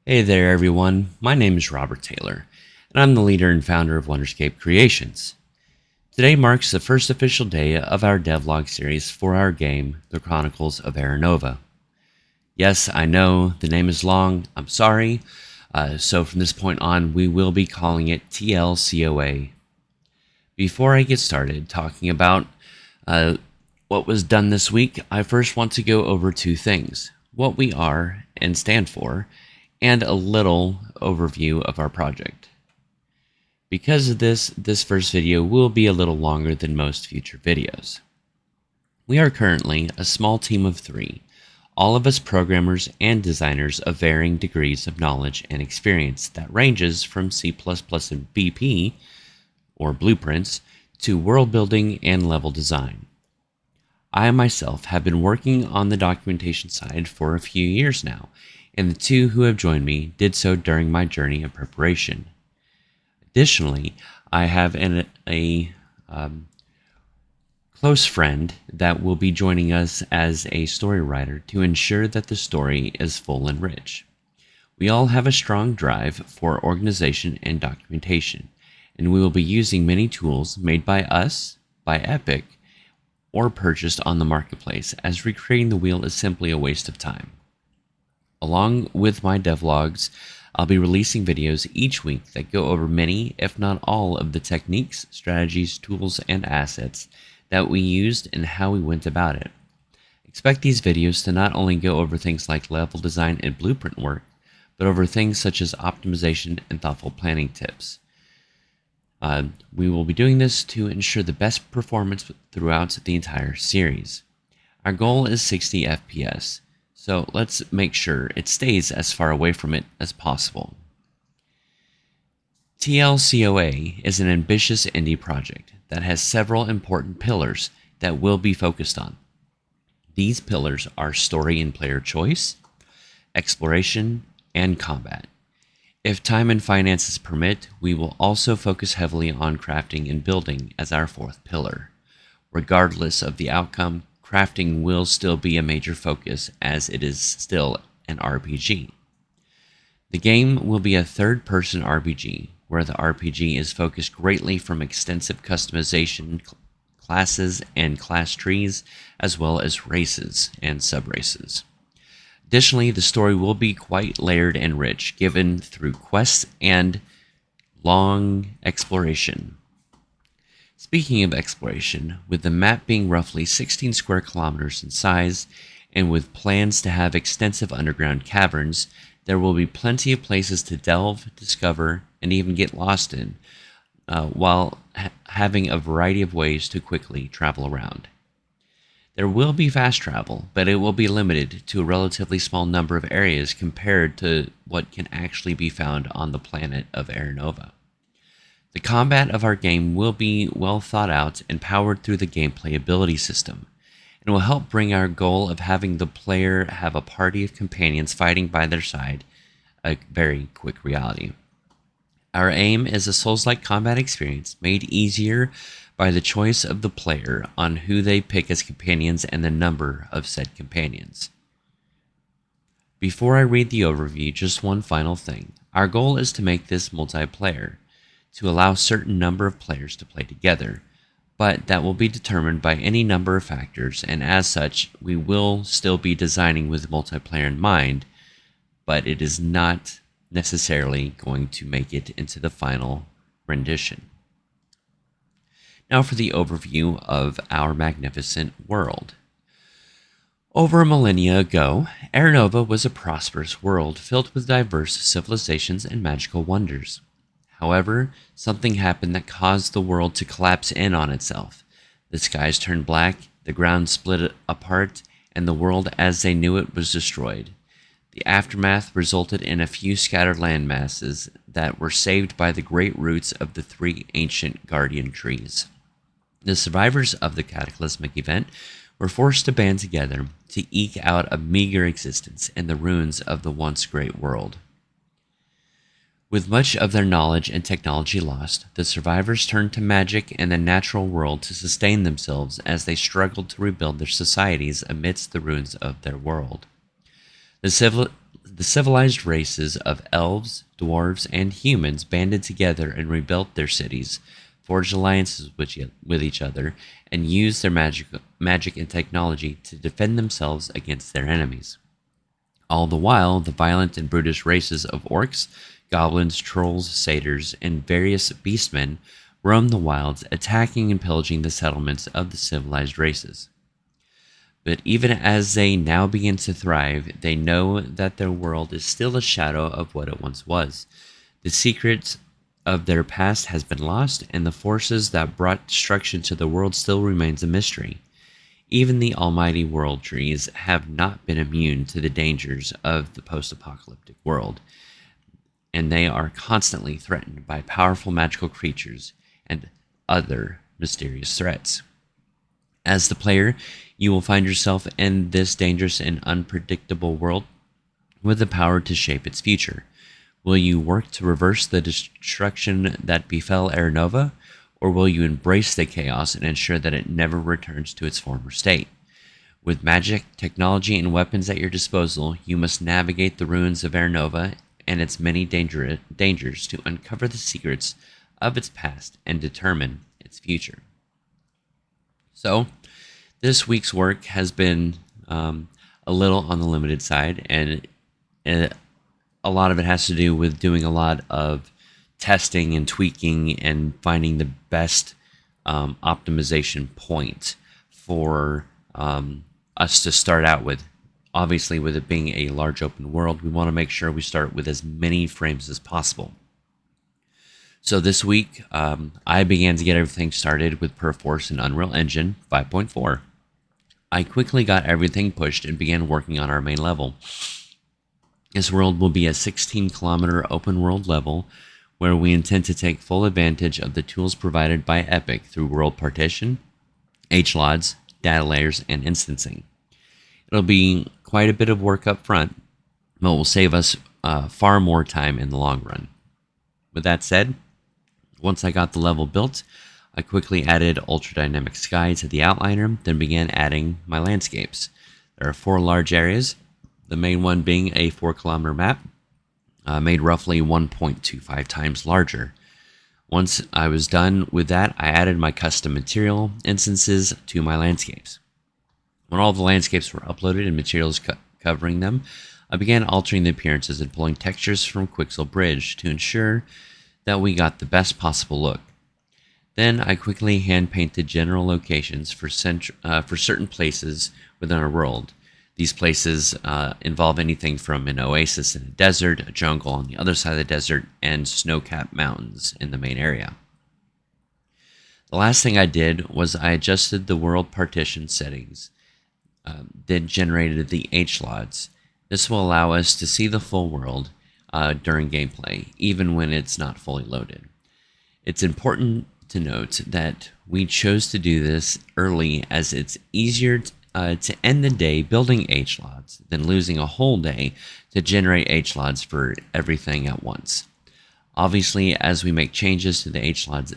Hey there, everyone. My name is Robert Taylor, and I'm the leader and founder of Wonderscape Creations. Today marks the first official day of our Devlog series for our game, The Chronicles of Aranova. Yes, I know, the name is long, I'm sorry, so from this point on, we will be calling it TLCOA. Before I get started talking about what was done this week, I first want to go over two things: what we are and stand for, and a little overview of our project. Because of this first video will be a little longer than most future videos. We are currently a small team of 3, all of us programmers and designers of varying degrees of knowledge and experience that ranges from C++ and BP, or blueprints, to world building and level design. I myself have been working on the documentation side for a few years now, and the two who have joined me did so during my journey of preparation. Additionally, I have a close friend that will be joining us as a story writer to ensure that the story is full and rich. We all have a strong drive for organization and documentation, and we will be using many tools made by us, by Epic, or purchased on the marketplace, as recreating the wheel is simply a waste of time. Along with my devlogs, I'll be releasing videos each week that go over many, if not all, of the techniques, strategies, tools, and assets that we used and how we went about it. Expect these videos to not only go over things like level design and blueprint work, but over things such as optimization and thoughtful planning tips. We will be doing this to ensure the best performance throughout the entire series. Our goal is 60 FPS, so let's make sure it stays as far away from it as possible. TLCOA is an ambitious indie project that has several important pillars that we'll be focused on. These pillars are story and player choice, exploration, and combat. If time and finances permit, we will also focus heavily on crafting and building as our fourth pillar. Regardless of the outcome, crafting will still be a major focus as it is still an RPG. The game will be a third-person RPG, where the RPG is focused greatly from extensive customization, classes and class trees, as well as races and sub-races. Additionally, the story will be quite layered and rich, given through quests and long exploration. Speaking of exploration, with the map being roughly 16 square kilometers in size, and with plans to have extensive underground caverns, there will be plenty of places to delve, discover, and even get lost in, while having a variety of ways to quickly travel around. There will be fast travel, but it will be limited to a relatively small number of areas compared to what can actually be found on the planet of Aranova. The combat of our game will be well thought out and powered through the gameplay ability system, and will help bring our goal of having the player have a party of companions fighting by their side a very quick reality. Our aim is a Souls-like combat experience made easier by the choice of the player on who they pick as companions and the number of said companions. Before I read the overview, just one final thing. Our goal is to make this multiplayer, to allow a certain number of players to play together, but that will be determined by any number of factors, and as such, we will still be designing with multiplayer in mind, but it is not necessarily going to make it into the final rendition. Now for the overview of our magnificent world. Over a millennia ago, Aranova was a prosperous world filled with diverse civilizations and magical wonders. However, something happened that caused the world to collapse in on itself. The skies turned black, the ground split apart, and the world as they knew it was destroyed. The aftermath resulted in a few scattered land masses that were saved by the great roots of the 3 ancient guardian trees. The survivors of the cataclysmic event were forced to band together to eke out a meager existence in the ruins of the once great world. With much of their knowledge and technology lost, the survivors turned to magic and the natural world to sustain themselves as they struggled to rebuild their societies amidst the ruins of their world. The The civilized races of elves, dwarves, and humans banded together and rebuilt their cities, forged alliances with each other, and used their magic and technology to defend themselves against their enemies. All the while, the violent and brutish races of orcs, goblins, trolls, satyrs, and various beastmen roamed the wilds, attacking and pillaging the settlements of the civilized races. But even as they now begin to thrive, they know that their world is still a shadow of what it once was. The secret of their past has been lost, and the forces that brought destruction to the world still remains a mystery. Even the almighty world trees have not been immune to the dangers of the post-apocalyptic world, and they are constantly threatened by powerful magical creatures and other mysterious threats. As the player, you will find yourself in this dangerous and unpredictable world with the power to shape its future. Will you work to reverse the destruction that befell Aranova, or will you embrace the chaos and ensure that it never returns to its former state? With magic, technology, and weapons at your disposal, you must navigate the ruins of Aranova and its many dangers to uncover the secrets of its past and determine its future. So, this week's work has been a little on the limited side, and a lot of it has to do with doing a lot of testing and tweaking and finding the best optimization point for us to start out with. Obviously, with it being a large open world, we want to make sure we start with as many frames as possible. So this week, I began to get everything started with Perforce and Unreal Engine 5.4. I quickly got everything pushed and began working on our main level. This world will be a 16-kilometer open world level where we intend to take full advantage of the tools provided by Epic through world partition, HLODs, data layers, and instancing. It'll be quite a bit of work up front, but will save us far more time in the long run. With that said, once I got the level built, I quickly added Ultra Dynamic Sky to the outliner, then began adding my landscapes. There are 4 large areas, the main one being a 4-kilometer map, made roughly 1.25 times larger. Once I was done with that, I added my custom material instances to my landscapes. When all the landscapes were uploaded and materials covering them, I began altering the appearances and pulling textures from Quixel Bridge to ensure that we got the best possible look. Then I quickly hand-painted general locations for certain places within our world. These places involve anything from an oasis in a desert, a jungle on the other side of the desert, and snow-capped mountains in the main area. The last thing I did was I adjusted the world partition settings, then generated the HLODs. This will allow us to see the full world during gameplay, even when it's not fully loaded. It's important to note that we chose to do this early as it's easier to end the day building HLODs than losing a whole day to generate HLODs for everything at once. Obviously, as we make changes to the HLODs,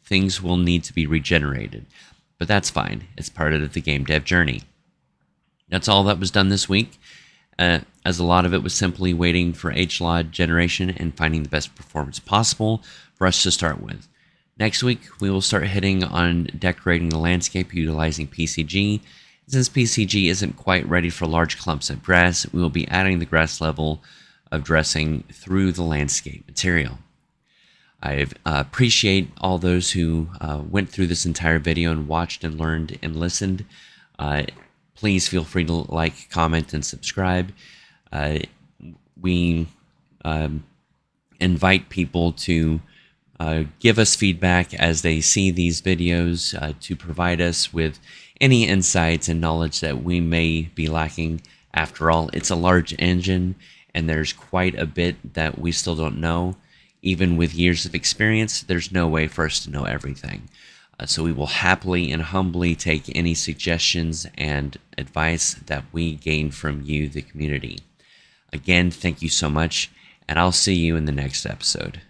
things will need to be regenerated, but that's fine. It's part of the game dev journey. That's all that was done this week, as a lot of it was simply waiting for HLOD generation and finding the best performance possible for us to start with. Next week, we will start hitting on decorating the landscape utilizing PCG. Since PCG isn't quite ready for large clumps of grass, we will be adding the grass level of dressing through the landscape material. I appreciate all those who went through this entire video and watched and learned and listened. Please feel free to like, comment, and subscribe. We invite people to give us feedback as they see these videos to provide us with any insights and knowledge that we may be lacking. After all, it's a large engine and there's quite a bit that we still don't know. Even with years of experience, there's no way for us to know everything. So we will happily and humbly take any suggestions and advice that we gain from you, the community. Again, thank you so much, and I'll see you in the next episode.